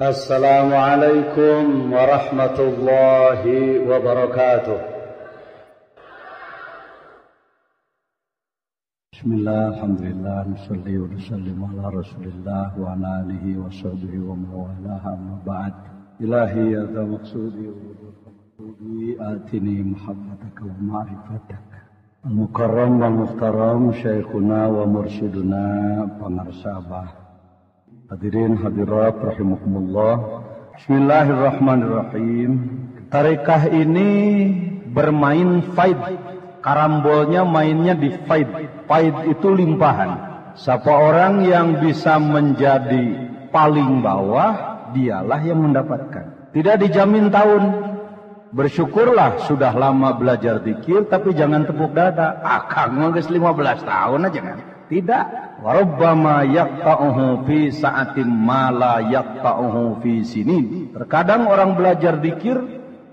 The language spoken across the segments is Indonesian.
Assalamualaikum warahmatullahi wabarakatuh. Bismillah, alhamdulillah, nusalli wa nusallim ala rasulillah wa ala alihi wa sahbihi wa mawalah, amma ba'd. Ilahi ya dha maqsudi wa maqsudi atini muhabbataka wa ma'rifataka. Al-mukarram wal muhtaram syekhuna wa mursyiduna pangarsabah. Hadirin hadirat rahimakumullah. Bismillahirrahmanirrahim. Tarekah ini bermain faid. Karambolnya mainnya di faid. Faid itu limpahan. Siapa orang yang bisa menjadi paling bawah, dialah yang mendapatkan. Tidak dijamin tahun. Bersyukurlah sudah lama belajar dzikir, tapi jangan tepuk dada. Akang geus 15 tahun aja kan. Tidak. Warabbama yaqta'uhu fi sa'atin ma la yaqta'uhu fi sinin. Terkadang orang belajar dzikir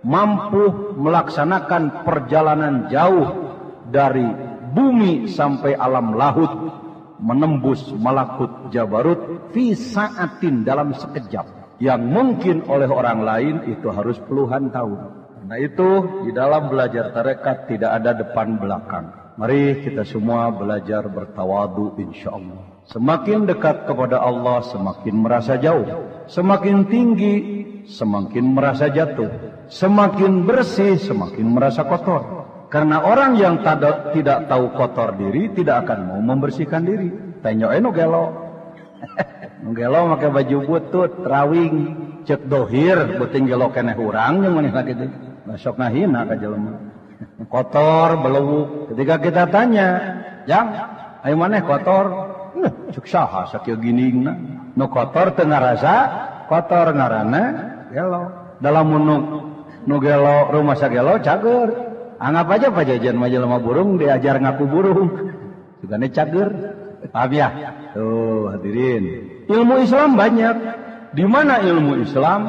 mampu melaksanakan perjalanan jauh dari bumi sampai alam lahut, menembus malakut jabarut fi sa'atin, dalam sekejap, yang mungkin oleh orang lain itu harus puluhan tahun. Karena itu di dalam belajar tarekat tidak ada depan belakang. Mari kita semua belajar bertawadu insyaallah. Semakin dekat kepada Allah semakin merasa jauh. Semakin tinggi semakin merasa jatuh. Semakin bersih semakin merasa kotor. Karena orang yang tidak tahu kotor diri tidak akan mau membersihkan diri. Tanyoe nu gelo. Nu gelo make baju butut, rawing, cek dohir, beuting gelo keneh urang jeung manehna kitu. Masuk ngahina ka jelema. Kotor, belewuk. Ketika kita tanya, "Jang, ayo maneh kotor?" Cuk saha sakieu giningna. Nu kotor teu ngarasa, kotor ngaranna gelo. Dalam nu gelo rumah sagelo cager. Anggap aja pajajan mah jelema burung diajar ngaku burung. Sugane cager. Paham ya? Tuh, hadirin. Ilmu Islam banyak. Di mana ilmu Islam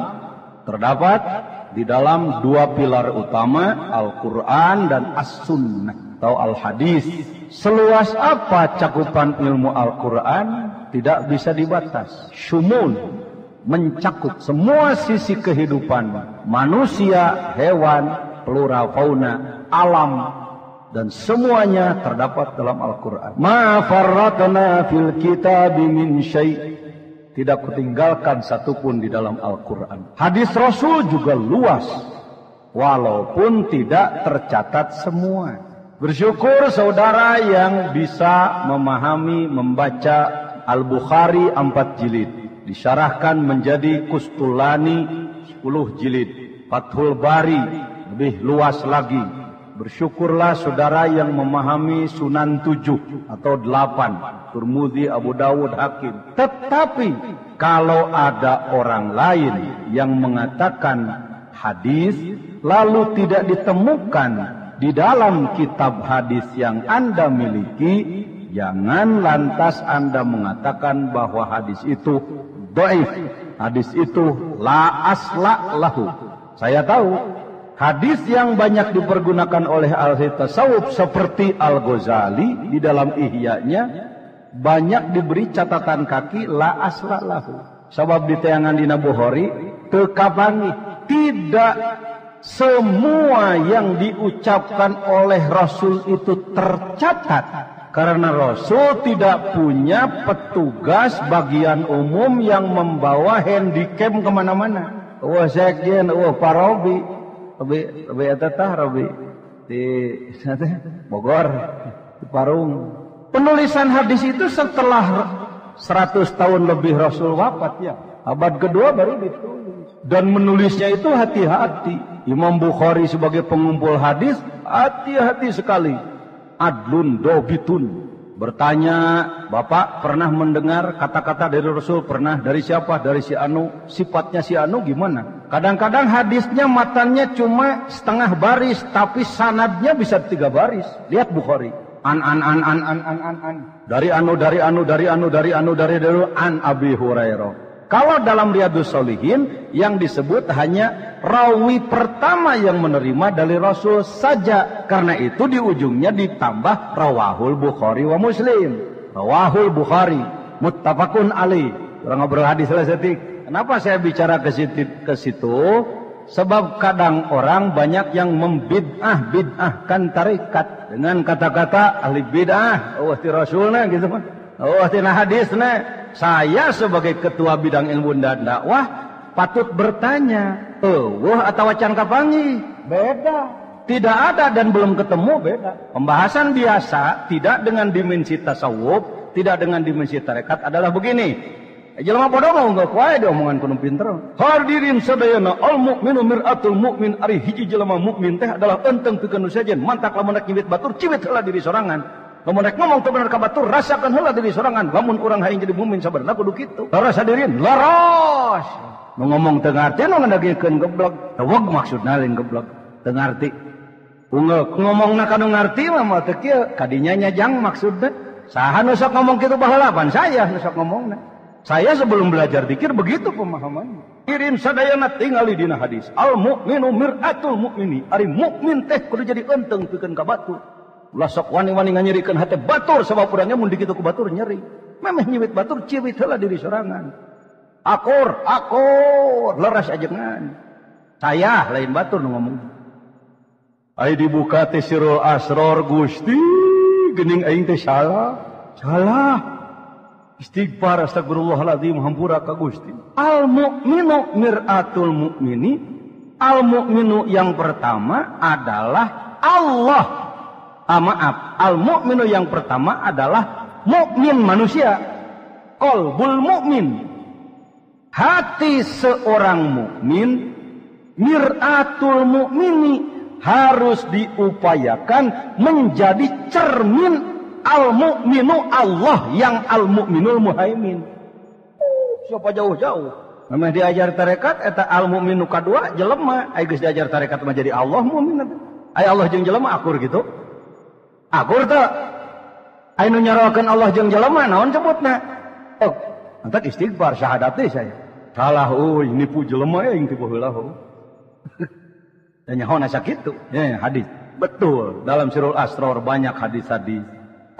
terdapat? Di dalam dua pilar utama, Al-Quran dan As-Sunnah atau Al-Hadis. Seluas apa cakupan ilmu Al-Quran tidak bisa dibatas. Syumul, mencakup semua sisi kehidupan manusia, hewan, flora, fauna, alam, dan semuanya terdapat dalam Al-Quran. Ma farratna fil kitabi min syai'. Tidak kutinggalkan satupun di dalam Al-Quran. Hadis Rasul juga luas, walaupun tidak tercatat semua. Bersyukur saudara yang bisa memahami, membaca Al-Bukhari 4 jilid. Disyarahkan menjadi Kustulani 10 jilid. Fathul Bari lebih luas lagi. Bersyukurlah saudara yang memahami Sunan 7 atau 8. Turmudi, Abu Dawud, Hakim. Tetapi kalau ada orang lain yang mengatakan hadis lalu tidak ditemukan di dalam kitab hadis yang Anda miliki, jangan lantas Anda mengatakan bahwa hadis itu dhaif. Hadis itu la asla lahu. Saya tahu hadis yang banyak dipergunakan oleh ahli tasawuf seperti Al-Ghazali di dalam Ihya-nya banyak diberi catatan kaki la asla lahu. Sebab di tayangan dina Bukhari teu kapangi. Tidak semua yang diucapkan oleh Rasul itu tercatat. Karena Rasul tidak punya petugas bagian umum yang membawa handicap kemana-mana. Wah sekjen, wah parobi. Robi etatah Robi di Bogor, di Parung. Penulisan hadis itu setelah 100 tahun lebih Rasul wafat ya. Abad kedua baru ditulis. Dan menulisnya itu hati-hati. Imam Bukhari sebagai pengumpul hadis hati-hati sekali. Adlun dobitun. Bertanya, Bapak pernah mendengar kata-kata dari Rasul? Pernah. Dari siapa? Dari si Anu. Sifatnya si Anu gimana? Kadang-kadang hadisnya matanya cuma setengah baris, tapi sanadnya bisa 3 baris. Lihat Bukhari. An. Dari an Abi Hurairah. Kalau dalam Riyadhus Shalihin yang disebut hanya rawi pertama yang menerima dari Rasul saja. Karena itu di ujungnya ditambah rawahul Bukhari wa Muslim. Rawahul Bukhari muttafaqun alaih. Orang ngobrol hadis lah setik. Kenapa saya bicara ke situ? Sebab kadang orang banyak yang bid'ahkan tarekat dengan kata-kata ahli bid'ah, ti rasulna gitu kan. Tina hadisna. Saya sebagai ketua bidang ilmu dan dakwah patut bertanya, atau wacan kapangi? Beda. Tidak ada dan belum ketemu, beda. Pembahasan biasa tidak dengan dimensi tasawuf, tidak dengan dimensi tarekat adalah begini. Jelema bodoh mau enggak kuat dia omongan kudu pinter. Hadirin sadayana, al mukminu mir'atul mukmin, ari hiji jelema mukmin teh adalah enteng pikeun sajen, mantak lamun rek nyibit batur ciwit heula diri sorangan. Lamun rek ngomong teu bener ka batur rasakeun heula diri sorangan. Lamun urang hayang jadi mukmin sabarna kudu kitu. Laras hadirin, laras. Nu ngomong teu ngarti nu ngadagekeun goblok. Teweg maksudna lain goblok. Teu ngarti. Ngomongna kanu ngarti mah teu kieu kadinya nyajang maksudna. Saha nu sok ngomong kitu baheula pan saya nu sok ngomongna. Saya sebelum belajar zikir begitu pemahamannya. Kirim sadayana tingali dina hadis. Al mukminu mir'atul mukmini. Ari mukmin teh kudu jadi enteng pikeun ka batur. Ulah sok wani-wani nganyerikeun hate batur sabab urangnya mun dikitu ku batur nyeri. Memeh nyiwit batur ciwit heula diri sorangan. Akur, leras ajengan. Saya lain batur nu ngomong. Ai dibuka teh Sirul Asror Gusti, geuning aing teh salah. Istighfar astagfirullahaladzim hampura ka Gusti. Al mukminu mir'atul mukmini. Al mukminu yang pertama adalah Allah. Maaf, al mukminu yang pertama adalah mukmin manusia. Qalbul mukmin. Hati seorang mukmin, mir'atul mukmini, harus diupayakan menjadi cermin al-mu'minu Allah yang al-mu'minul muhaimin. Siapa jauh-jauh. Memang diajar tarekat eta al-mu'minu kadua jelema, ai geus diajar tarekat mah jadi Allah mu'min. Ai Allah jeung jelema akur gitu. Akur teu. Ai nu nyarokeun Allah jeung jelema naon sebutna? Oh, antak istighfar syahadat teh saya. Salah nipu jelema aing tipu heula Dan nyaho asa kitu. Ya, hadis. Betul, dalam Sirul Asror banyak hadis-hadis.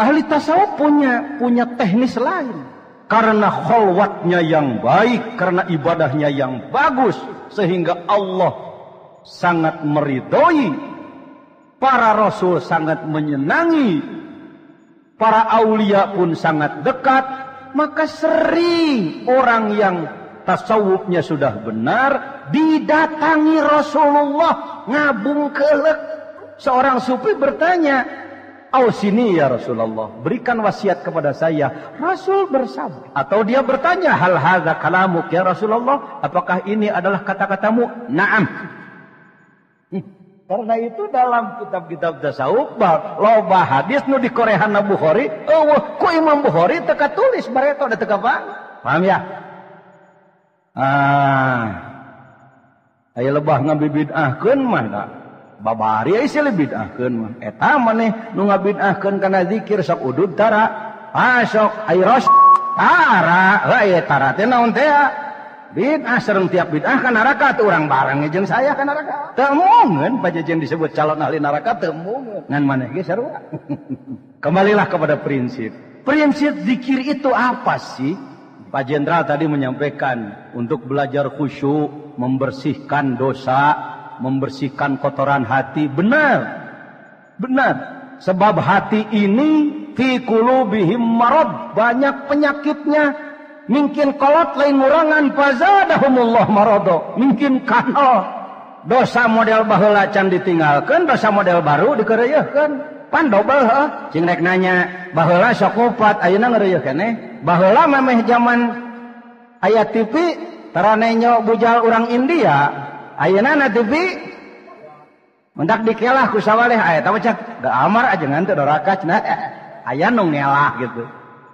Ahli tasawuf punya teknis lain. Karena kholwatnya yang baik, karena ibadahnya yang bagus, sehingga Allah sangat meridhoi, para rasul sangat menyenangi, para aulia pun sangat dekat. Maka sering orang yang tasawufnya sudah benar didatangi Rasulullah ngabung kelek. Seorang sufi bertanya, "Ausini ya Rasulullah, berikan wasiat kepada saya." Rasul bersabda, atau dia bertanya, "Hal hadza kalamuk ya Rasulullah? Apakah ini adalah kata-katamu?" "Na'am." Karena itu dalam kitab-kitab tasawuf loba hadis nu dikorehanna Bukhari, ku Imam Bukhari teu katulis bareto da teu kapang. Paham ya? Aya lebah ngabid'ahkeun mah da. Babari aya sih bid'ahkeun mah. Eta maneh nu ngabid'ahkeun kana zikir sok udud tara. Sok airos tara. Aya tara teh naon teh? Bid'ah sareng tiap bid'ah ka neraka teu urang bareng jeung saya ka neraka. Teu mungkin pajejen disebut calon ahli neraka teu mungkin. Ngan maneh ge sarua. Kembalilah kepada prinsip. Prinsip zikir itu apa sih? Pak Jenderal tadi menyampaikan untuk belajar khusyuk, membersihkan dosa, membersihkan kotoran hati. Benar. Sebab hati ini fi qulubihim marad, banyak penyakitnya. Mungkin kolot lain ngurangan fazadahumullah marado. Mungkin kanal dosa model baheula can ditinggalkeun, dosa model baru dikereuyeukkeun. Pan dobel cing rek nanya baheula sok ngupat ayeuna ngeureuyeuh keneh. Baheula memeh zaman aya TV taranenyo bujal urang India. Ayeuna na TV mendak dikelah ku sawaleh aya tah cak da amar ajengan teu doraka cenah. Aya nu ngelah gitu.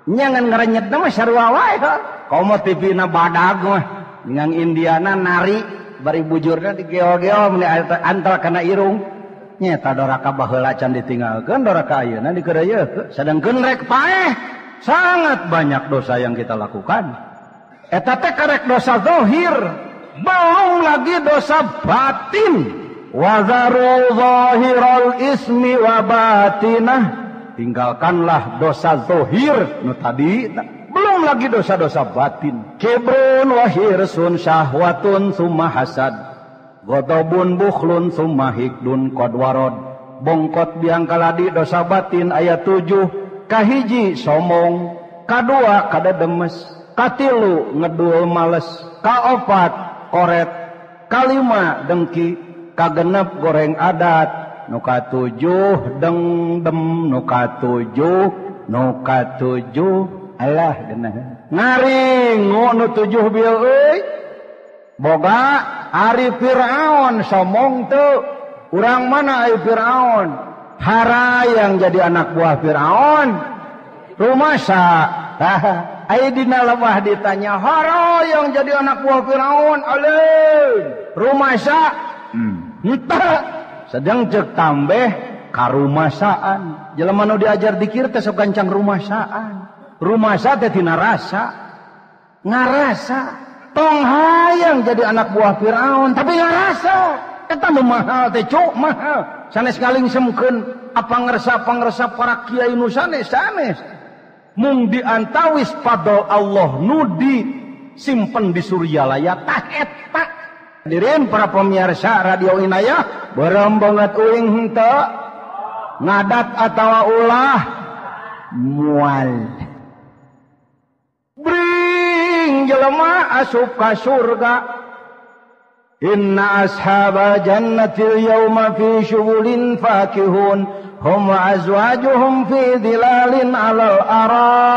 Nya ngan ngarenyetna mah sarua wae komo TV na badag mah. Ngang Indiana nari bari bujurna digeo-geo mun antal kana irung. Nya ta doraka baheula can ditinggalkeun doraka ayeuna dikereuyeuk. Sadengkeun rek paeh sangat banyak dosa yang kita lakukan. Eta teh karek dosa zahir, belum lagi dosa batin. Wa zaru zahiral ismi wa batinah. Tinggalkanlah dosa zahir nu tadi, belum belum lagi dosa-dosa batin. Kibrun wa hirsun syahwatun summa hasad, ghadabun bukhlun summa hikdun qad warad. Bongkot biang kaladi dosa batin ayat 7. Kahiji somong, kadua kada demes, katilu ngedul males, kaopat koret, kalima dengki, kagenep goreng adat, nuka 7 dengdem, nuka 7 alah genah ngaring nu 7 bieu euy boga ari Firaun somong teu urang mana ai Firaun hara yang jadi anak buah Firaun rumasa ai dina lembah ditanya hara yang jadi anak buah Firaun aleun rumasa henteu sedang cek tambeh karumasaan jelema nu diajar dikir teh sok gancang rumasaan rumasa teh tina rasa ngarasa tong hayang jadi anak buah Firaun tapi ngarasa eta nu mahal teh cuk mahal sanes ngalingsemkeun apa ngerasa para kiai nu sanes mung diantawis padol Allah nu disimpen di Suryalaya tah eta hadirin para pemirsa radio Inayah berem banget uing henteu ngadat atawa ulah mual bring jelema asup ka surga inna ashabal jannatil yawma fi syughulin fakihun hum wa azwajuhum fi dhilalin alal araiki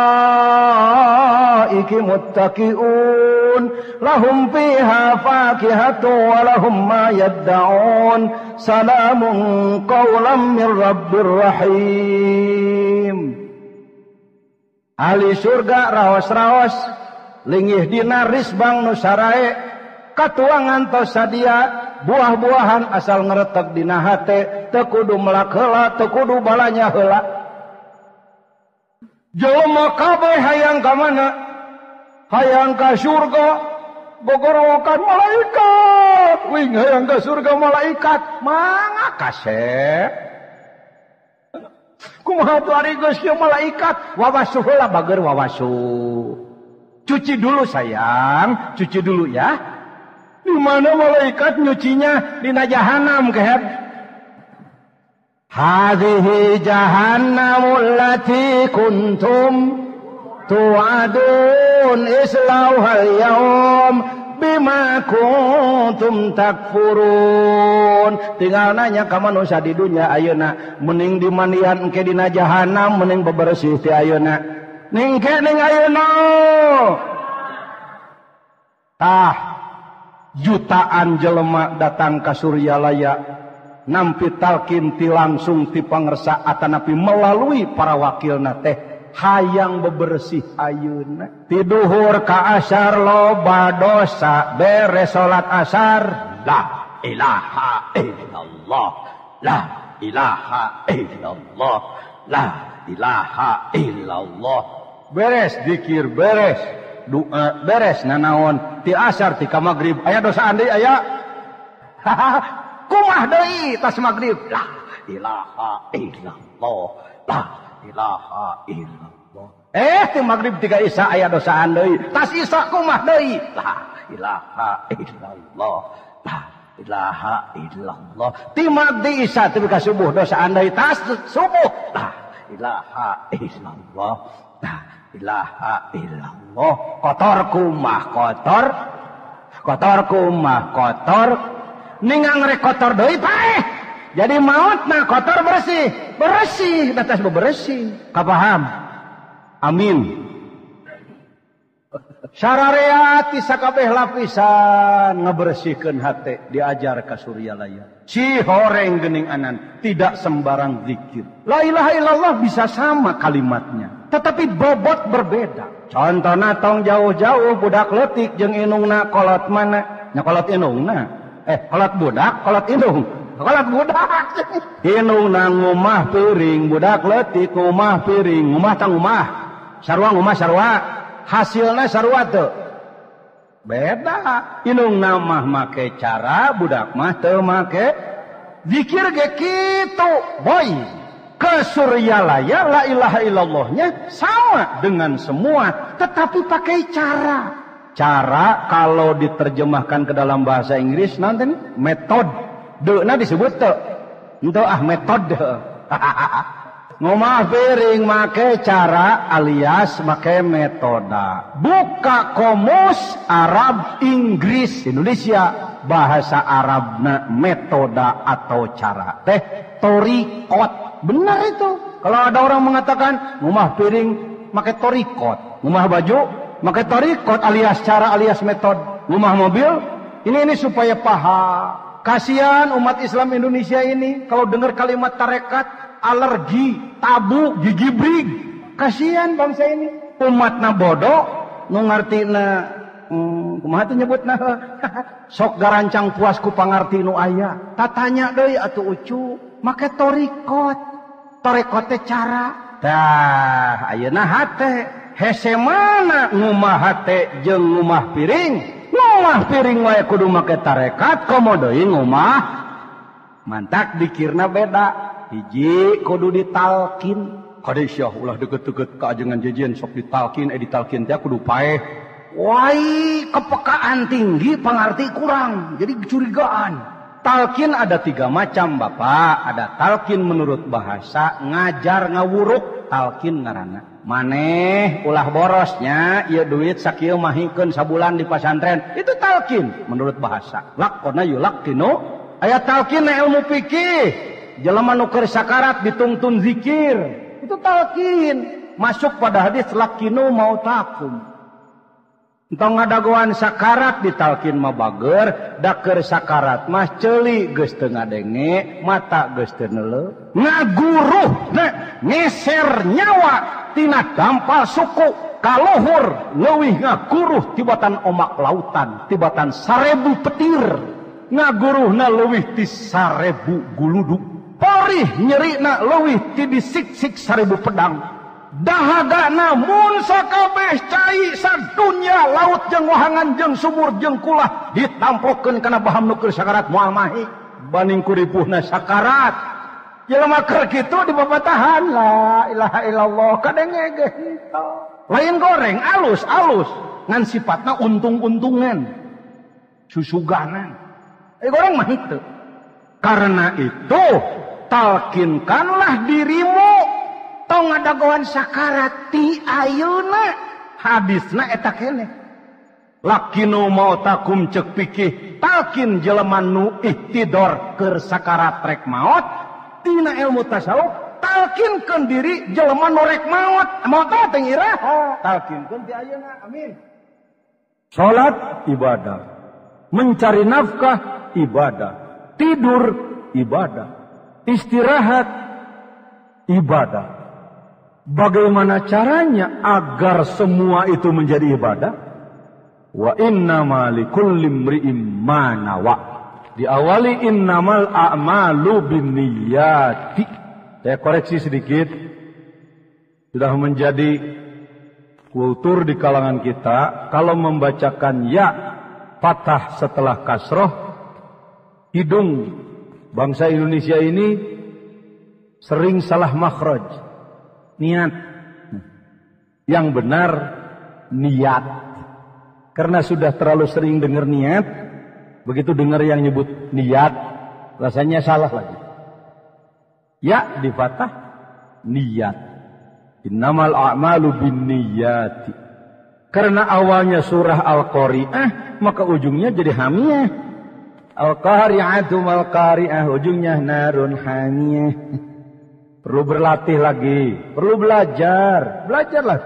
muttaqiun lahum fiha fakihatu wa lahum ma yadda'un salamun qawlan min rabbir rahim. Ahli surga raos-raos linggih dina risbang nu sarae katuangan tos sadia buah-buahan asal ngretek dina hate teu kudu melak heula teu kudu balanya heula jelema kabeh hayang ka mana hayang ka surga gogorokan malaikat wing hayang ka surga malaikat mangga kasep kumaha tuh ari geus ieu malaikat wawasuh heula bager wawasuh cuci dulu sayang cuci dulu ya di mana malaikat nyucinya dina jahanam kehet hadhihi jahannamul lati kuntum tu'adun islauhal yaum bima kuntum takfurun tinggal nanya ka manusia di dunia ayeuna mending dimandian engke dina jahanam mending bebersih ti ayeuna ning ke ning ayeuna tah jutaan jelema datang ka Suryalaya nampi talkin ti langsung ti pangersa atanapi melalui para wakilna teh hayang bebersih ayeuna ti duhur ka asar loba dosa beres salat asar la ilaha illallah la ilaha illallah la ilaha illallah beres zikir beres doa beres nanaon ti asar ti ka magrib aya dosaan deui aya kumah deui tas magrib la ilaha illallah la ilaha illallah ti magrib tiga isya aya dosaan deui tas isya kumah deui la ilaha illallah la ilaha illallah ti magdi isya ti ka subuh dosaan deui tas subuh la ilaha illallah la ilaha illallah kotor kumah kotor ningang rek kotor deui paeh jadi mautna kotor bersih datas bebersih kapaham amin sararea ti sakabeh lapisan ngabersihkeun hate diajar ka Suryalaya si horeng geuning anan tidak sembarang zikir la ilaha illallah bisa sama kalimatnya tetapi bobot berbeda. Contohna tong jauh-jauh budak leutik jeung inungna kolot mana? Nya kolot inungna. Kolot budak, kolot inung. Kolot budak. Inungna ngumah piring, budak leutik ngumah piring, ngumah tang ngumah. Sarua ngumah sarua. Hasilna sarua teu. Beda. Inungna mah make cara, budak mah teu make. Zikir ge kitu, boy. Ke Suryalaya la ilaha illallahnya sama dengan semua, tetapi pakai cara. Cara kalau diterjemahkan ke dalam bahasa Inggris nanti metode. Deuna disebut teu. Itu metode. Ngomah piring make cara alias make metoda. Buka komus Arab Inggris Indonesia. Bahasa Arabna metoda atau cara. Torikot. Benar itu. Kalau ada orang mengatakan ngomah piring make torikot. Ngomah baju make torikot alias cara alias metode. Ngomah mobil ini supaya paham. Kasihan umat Islam Indonesia ini kalau dengar kalimat tarekat alergi, tabu, gigi brig. Kasihan bangsa ini. Umatna bodoh, nu ngartina kumaha teh nyebutna sok garancang puas ku pangarti nu aya. Tatanya deui atuh ucu, make torikot. Torikot teh cara. Tah, ayeuna hate hese mana ngumah hate jeung ngumah piring. Ngumah piring wae kudu make tarekat, komo deui ngumah mantak dikirna beda. Hiji kudu ditalkin. Kadeusyah ulah deukeut-deukeut ka ajengan jejen sok ditalkin, ditalkin teh kudu paeh. Wai kepekaan tinggi, pangarti kurang, jadi kecurigaan. Talkin ada 3 macam Bapak. Ada talkin menurut bahasa, ngajar ngawuruk, talkin ngaranna. Maneh ulah borosnya, ieu duit sakieu mahikeun sabulan di pasantren. Itu talkin menurut bahasa. Lakona yulaktinu. Aya talkin na ilmu fikih. Jelema nu keur sakarat ditungtun zikir. Itu talkin. Masuk pada hadis lakinu mautakum. Entong ngadagoan sakarat ditalkin mah bager, da keur sakarat mah ceuli geus teu ngadenge, mata geus teu neuleuh. Ngaguruh ngeser nyawa tina dampal suku kaluhur leuwih ngaguruh tibatan omak lautan, tibatan 1000 petir. Ngaguruhna leuwih ti 1000 guludug. Porih nyerina leuwih ti disik-sik 1000 pedang. Dahagana mun sakabeh cai sadunya laut jeung wahangan jeung sumur jeung kulah ditamplokeun kana baham nu keur sakarat moal mahi baning kuripuhna sakarat. Jelema keur kitu di babatahan la ilaha illallah kadenge ge henteu. Lain goreng alus-alus ngan sifatna untung-untungan susuganan. Goreng mah henteu. Karena itu talkinkanlah dirimu tong ngadagoan sakarat ti ayeuna hadisna eta keneh. Lakinu mautakum cek pikih talkin jelema nu ihtidor keur sakarat rek maot tina ilmu tasawuf talkinkeun diri jelema nu rek maot maot teh iraha talkinkeun ti ayeuna amin. Salat ibadah, mencari nafkah ibadah, tidur ibadah, istirahat ibadah. Bagaimana caranya agar semua itu menjadi ibadah? Wa innama likulli imri'in ma nawa. Diawali innamal a'malu binniyati. Saya koreksi sedikit. Sudah menjadi kultur di kalangan kita kalau membacakan ya fathah setelah kasroh, hidung bangsa Indonesia ini sering salah makhraj. Niat. Yang benar niat. Karena sudah terlalu sering dengar niat, begitu dengar yang nyebut niat, rasanya salah lagi. Ya di fathah niat. Innamal a'malu binniyati. Karena awalnya surah Al-Qari'ah, maka ujungnya jadi hamiyah. Al-Qari'atu mal-Qari'ah, ujungnya narun hamiyah. Perlu berlatih lagi, perlu belajar, belajarlah.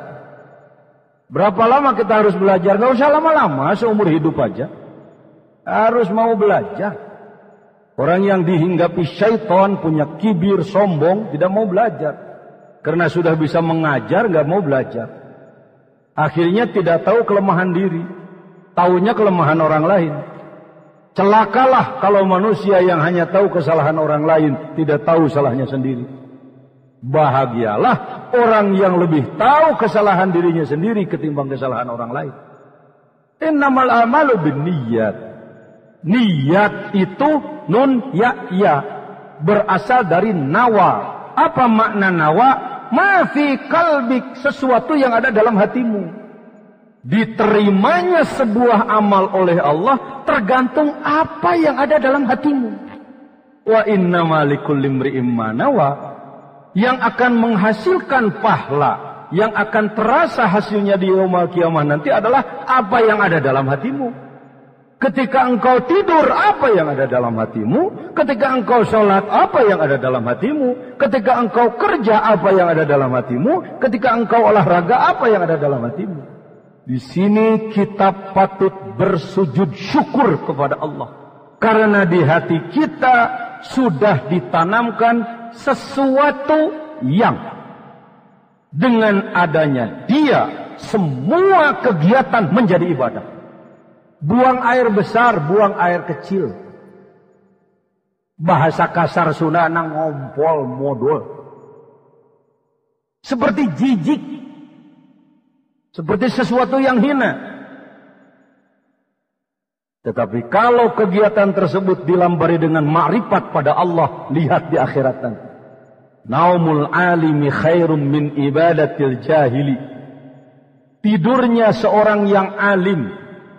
Berapa lama kita harus belajar? Gak usah lama-lama, seumur hidup aja. Harus mau belajar. Orang yang dihinggapi syaitan, punya kibir, sombong, tidak mau belajar. Karena sudah bisa mengajar, gak mau belajar. Akhirnya tidak tahu kelemahan diri, taunya kelemahan orang lain. Celakalah kalau manusia yang hanya tahu kesalahan orang lain, tidak tahu salahnya sendiri. Bahagialah orang yang lebih tahu kesalahan dirinya sendiri ketimbang kesalahan orang lain. Innamal a'malu binniyat. Niat itu nun ya berasal dari nawa. Apa makna nawa? Ma fi qalbik, sesuatu yang ada dalam hatimu. Diterimanya sebuah amal oleh Allah tergantung apa yang ada dalam hatimu. Wa innama likulli imri'in ma nawa, yang akan menghasilkan pahala, yang akan terasa hasilnya di yaumul kiamah nanti adalah apa yang ada dalam hatimu. Ketika engkau tidur, apa yang ada dalam hatimu? Ketika engkau sholat, apa yang ada dalam hatimu? Ketika engkau kerja, apa yang ada dalam hatimu? Ketika engkau olahraga, apa yang ada dalam hatimu? Di sini kita patut bersujud syukur kepada Allah. Karena di hati kita sudah ditanamkan sesuatu yang dengan adanya dia, semua kegiatan menjadi ibadah. Buang air besar, buang air kecil. Bahasa kasar Sunda ngompol modul. Seperti jijik. Seperti sesuatu yang hina. Tetapi kalau kegiatan tersebut dilambari dengan ma'rifat pada Allah, lihat di akhirat nanti. Naumul alimi khairum min ibadatil jahili. Tidurnya seorang yang alim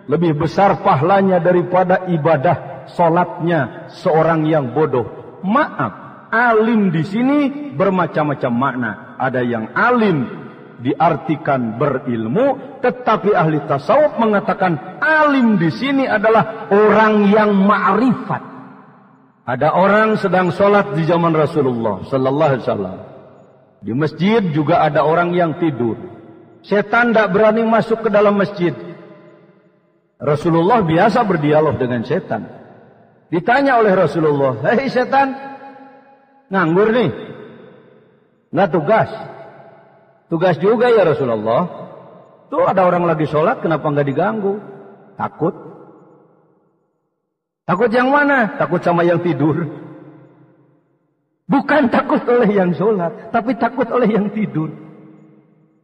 lebih besar pahalanya daripada ibadah solatnya seorang yang bodoh. Maaf, alim di sini bermacam-macam makna. Ada yang alim diartikan berilmu, tetapi ahli tasawuf mengatakan alim di sini adalah orang yang ma'rifat. Ada orang sedang sholat di zaman Rasulullah Sallallahu Alaihi Wasallam. Di masjid juga ada orang yang tidur. Setan tidak berani masuk ke dalam masjid. Rasulullah biasa berdialog dengan setan. Ditanya oleh Rasulullah, hei setan, nganggur nih, nggak tugas? Tugas juga ya Rasulullah. Tuh ada orang lagi sholat, kenapa nggak diganggu? Takut. Takut yang mana? Takut sama yang tidur. Bukan takut oleh yang sholat, tapi takut oleh yang tidur.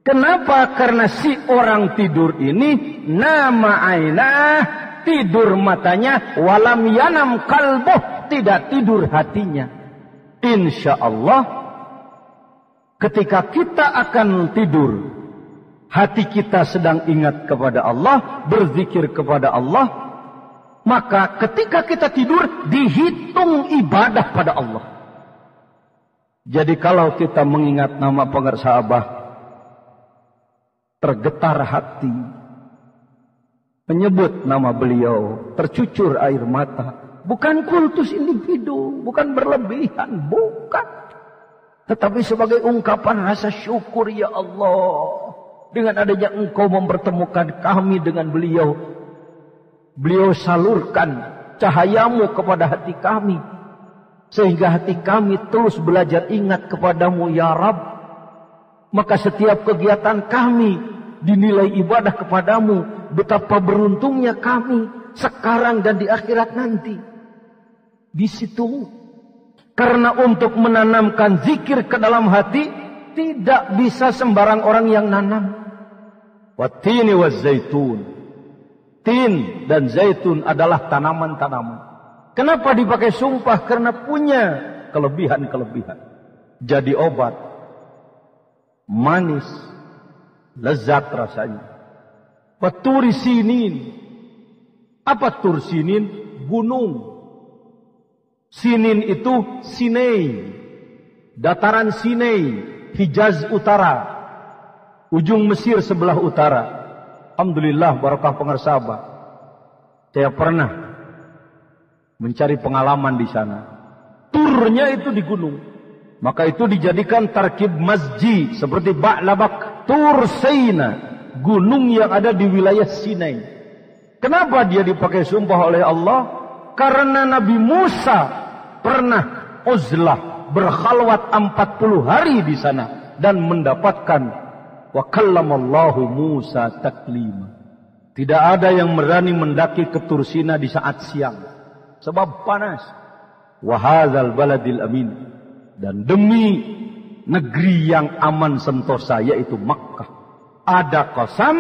Kenapa? Karena si orang tidur ini nama ainah, tidur matanya, walam yanam kalbuh, tidak tidur hatinya. Insya Allah ketika kita akan tidur, hati kita sedang ingat kepada Allah, berzikir kepada Allah, maka ketika kita tidur dihitung ibadah pada Allah. Jadi kalau kita mengingat nama pengersahabah, tergetar hati, menyebut nama beliau, tercucur air mata. Bukan kultus individu, bukan berlebihan, bukan. Tetapi sebagai ungkapan rasa syukur, ya Allah, dengan adanya engkau mempertemukan kami dengan beliau. Beliau salurkan cahayamu kepada hati kami, sehingga hati kami terus belajar ingat kepadamu, ya Rabb. Maka setiap kegiatan kami dinilai ibadah kepadamu. Betapa beruntungnya kami sekarang dan di akhirat nanti. Di situ. Karena untuk menanamkan zikir ke dalam hati tidak bisa sembarang orang yang nanam. Wattini wazzaitun. Tin dan zaitun adalah tanaman-tanaman. Kenapa dipakai sumpah? Karena punya kelebihan-kelebihan. Jadi obat. Manis, lezat rasanya. Waturi sinin. Apa tur sinin? Gunung. Sinin itu Sinai, dataran Sinai, Hijaz utara, ujung Mesir sebelah utara. Alhamdulillah, barakah pengersabah. Saya pernah mencari pengalaman di sana. Turnya itu di gunung. Maka itu dijadikan tarkib masjid seperti Ba'labak, Tur Saina, gunung yang ada di wilayah Sinai. Kenapa dia dipakai sumpah oleh Allah? Karena Nabi Musa pernah uzlah berkhalwat 40 hari di sana dan mendapatkan wa kallamallahu Musa taklima. Tidak ada yang berani mendaki ke Tursina di saat siang sebab panas. Wa hadzal baladil amin. Dan demi negeri yang aman sentosa, yaitu Makkah, ada qasam,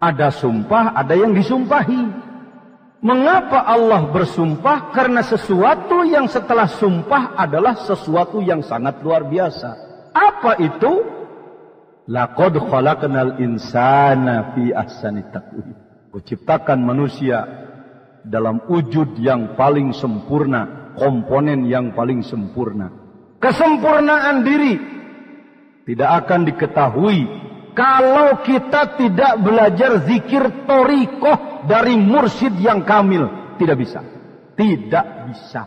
ada sumpah, ada yang disumpahi. Mengapa Allah bersumpah? Karena sesuatu yang setelah sumpah adalah sesuatu yang sangat luar biasa. Apa itu? Laqad khalaqnal insana fi ahsani taqwim. Kuciptakan manusia dalam wujud yang paling sempurna, komponen yang paling sempurna. Kesempurnaan diri tidak akan diketahui kalau kita tidak belajar zikir thariqah dari mursyid yang kamil. Tidak bisa. Tidak bisa.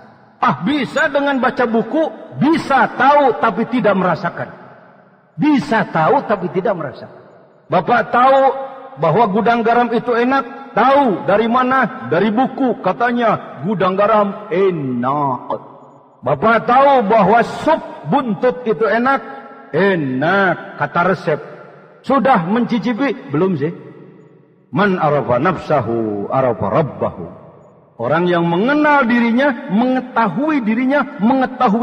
Bisa dengan baca buku, bisa tahu tapi tidak merasakan. Bisa tahu tapi tidak merasakan. Bapak tahu bahwa gudang garam itu enak? Tahu dari mana? Dari buku, katanya gudang garam enak. Bapak tahu bahwa sup buntut itu enak? Enak, kata resep. Sudah mencicipi? Belum sih. Man arafa nafsahu arafa rabbahu. Orang yang mengenal dirinya, mengetahui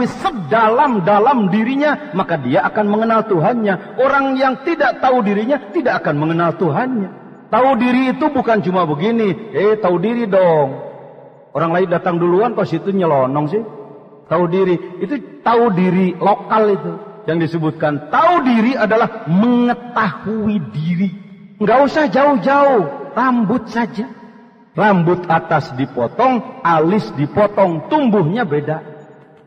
sedalam-dalam dirinya, maka dia akan mengenal Tuhannya. Orang yang tidak tahu dirinya, tidak akan mengenal Tuhannya. Tahu diri itu bukan cuma begini. Tahu diri dong. Orang lain datang duluan, kok situ nyelonong sih? Tahu diri, itu tahu diri lokal itu. Yang disebutkan tahu diri adalah mengetahui diri. Nggak usah jauh-jauh, rambut saja. Rambut atas dipotong, alis dipotong, tumbuhnya beda.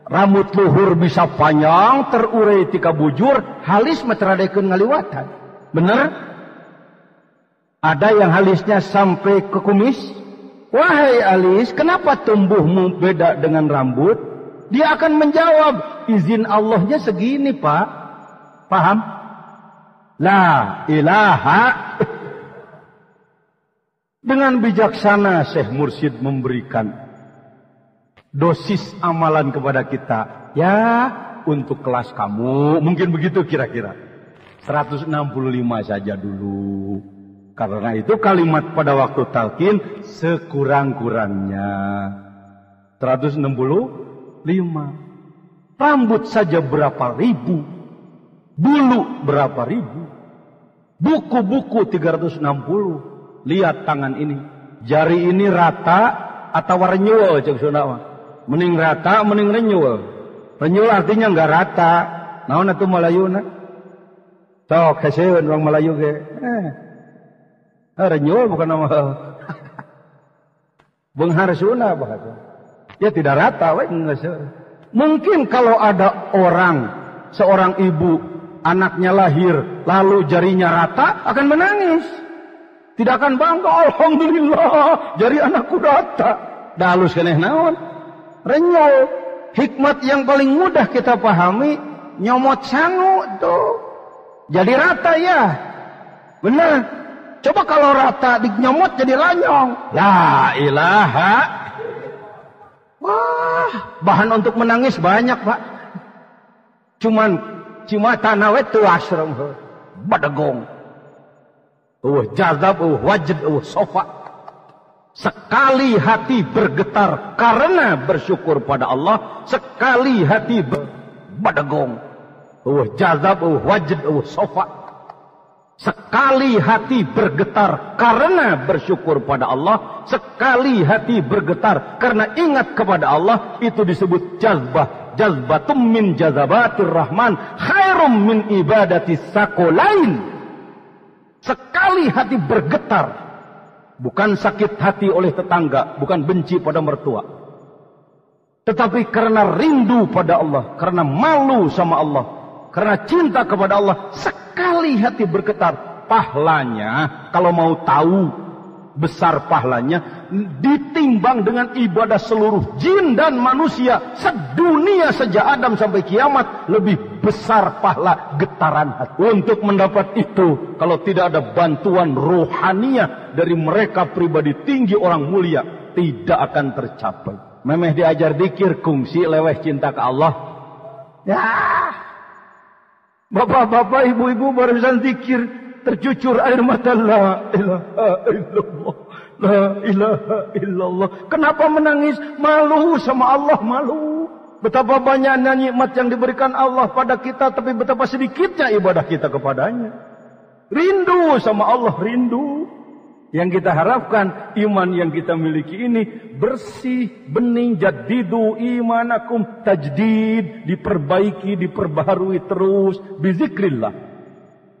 Rambut luhur bisa panjang, terurai tika bujur, halis meteradekeun ngaliwatan. Bener? Ada yang halisnya sampai ke kumis. Wahai alis, kenapa tumbuhmu beda dengan rambut? Dia akan menjawab, izin Allahnya segini, Pak. Paham? La ilaha. Dengan bijaksana Syekh Mursyid memberikan dosis amalan kepada kita. Ya, untuk kelas kamu mungkin begitu kira-kira. 165 saja dulu. Karena itu kalimat pada waktu talqin sekurang-kurangnya 165. Rambut saja berapa ribu. Bulu berapa ribu. Buku-buku 360. Lihat tangan ini. Jari ini rata atau renyul, cek Sunda. Mending rata, mending renyul. Renyul artinya enggak rata. Naon atuh Melayuna? Sok heseun orang Melayu ge. Renyul bukan nama. Beunghar Sunda bahasa. Ya tidak rata we geus. Mungkin kalau ada seorang ibu anaknya lahir lalu jarinya rata akan menangis. Tidak akan bangga, alhamdulillah, jari anakku rata. Dah halus keneh naon? Renyol. Hikmat yang paling mudah kita pahami, nyomot sangu tuh. Jadi rata ya. Benar. Coba kalau rata dinyomot jadi lanyong. La ilaha. Wah, bahan untuk menangis banyak, Pak. Cuman tanah we tuas badagong. Jazab, wajid, sofa. Sekali hati bergetar karena bersyukur pada Allah. Sekali hati badagong. Jazab, wajid, sofa. Sekali hati bergetar karena bersyukur pada Allah. Sekali hati bergetar karena ingat kepada Allah. Itu disebut jazbah. Jazbatum min jazabatir rahman. Khairum min ibadatis sakolain. Sekali hati bergetar. Bukan sakit hati oleh tetangga. Bukan benci pada mertua. Tetapi karena rindu pada Allah. Karena malu sama Allah. Karena cinta kepada Allah. Sekali hati bergetar. Pahlanya, kalau mau tahu besar pahlanya, ditimbang dengan ibadah seluruh jin dan manusia. Sedunia sejak Adam sampai kiamat. Lebih besar pahala getaran hati. Untuk mendapat itu, kalau tidak ada bantuan rohaniah dari mereka pribadi tinggi orang mulia, tidak akan tercapai. Memeh diajar dikir, kungsi leweh cinta ke Allah. Ya, bapak-bapak, ibu-ibu barusan dikir, tercucur air mata. La ilaha illallah. La ilaha illallah. Kenapa menangis? Malu sama Allah, malu. Betapa banyaknya nikmat yang diberikan Allah pada kita, tapi betapa sedikitnya ibadah kita kepadanya. Rindu sama Allah, rindu. Yang kita harapkan iman yang kita miliki ini bersih, bening, jadidu imanakum, tajdid, diperbaiki, diperbaharui terus, bizikrillah.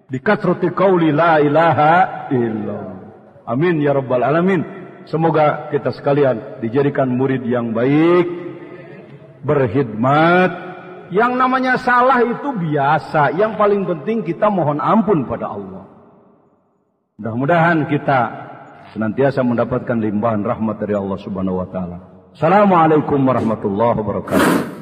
Bikasrati qauli la ilaha illallah. Amin ya rabbal alamin. Semoga kita sekalian dijadikan murid yang baik, berkhidmat. Yang namanya salah itu biasa. Yang paling penting kita mohon ampun pada Allah. Mudah-mudahan kita senantiasa mendapatkan limpahan rahmat dari Allah Subhanahu wa taala. Assalamualaikum warahmatullahi wabarakatuh.